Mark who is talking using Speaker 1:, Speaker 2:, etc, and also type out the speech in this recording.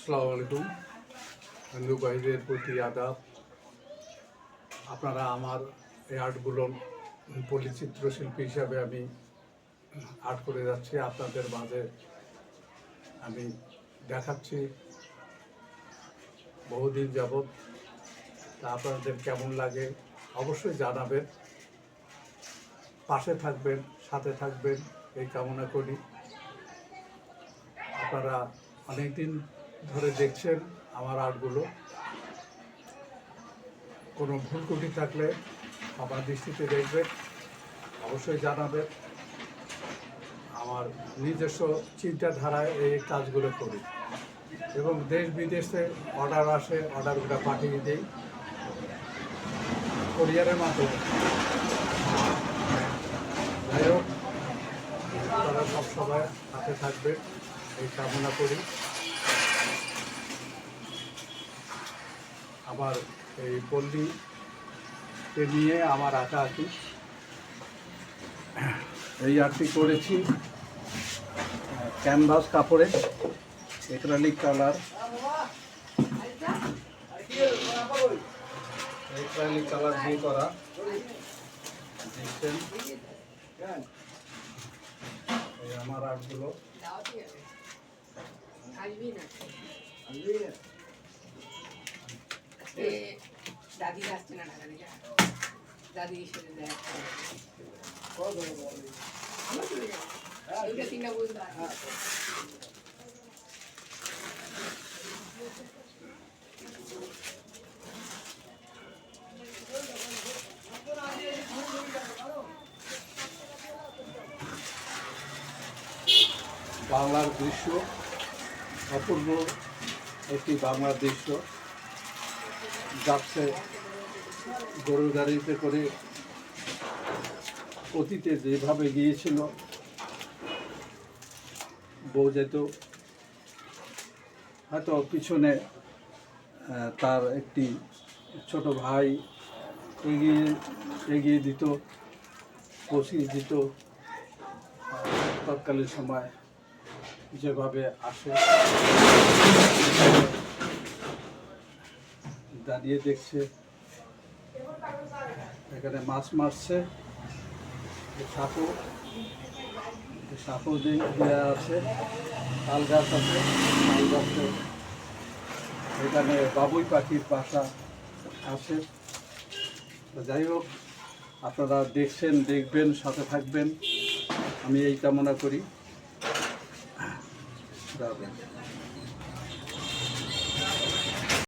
Speaker 1: আসসালামু আলাইকুম। হিন্দু ভাইদের প্রতি আদাব। আপনারা আমার এই আর্টগুলো পল্লীচিত্র শিল্পী হিসাবে আমি আর্ট করে যাচ্ছি, আপনাদের মাঝে আমি দেখাচ্ছি বহুদিন যাবৎ। তা আপনাদের কেমন লাগে অবশ্যই জানাবেন, পাশে থাকবেন, সাথে থাকবেন এই কামনা করি। আপনারা অনেক দিন ধরে দেখছেন আমার আর্টগুলো, কোনো ভুল ত্রুটি থাকলে আমার দৃষ্টিতে দেখবেন, অবশ্যই জানাবেন। আমার নিজস্ব চিন্তাধারায় এই কাজগুলো করি এবং দেশ বিদেশে অর্ডার আসে, অর্ডারগুলো পাঠিয়ে দিই কোরিয়ারের মাধ্যমে। যাই হোক, তারা সবসময় হাতে থাকবে এই কামনা করি। আমার এই পল্লীকে নিয়ে আমার আঁকা আঁকি, এই আর্টটি করেছি ক্যানভাস কাপড়ে, অ্যাক্রিলিক কালার, অ্যাক্রিলিক কালার দিয়ে করা। দেখছেন এই আমার আর্টগুলো।
Speaker 2: দাদি আসছে না, দাদি এসে দেয় তিনটা বলতে
Speaker 1: বাংলার দৃশ্য, অপূর্ব একটি বাংলার দৃশ্য। যাচ্ছে গরুর গাড়িতে করে, অতীতে যেভাবে গিয়েছিল, বউ যেত, হয়তো পিছনে তার একটি ছোট ভাই এগিয়ে দিত, পৌঁছিয়ে দিত। তৎকালীন সময় যেভাবে আসে, দাঁড়িয়ে দেখছে, এখানে মাছ মারছে, সাপও দেওয়া আছে, তাল গাছ আছে, তাল গাছে এখানে বাবুই পাখির বাসা আছে। যাই হোক, আপনারা দেখছেন, দেখবেন, সাথে থাকবেন, আমি এই কামনা করি।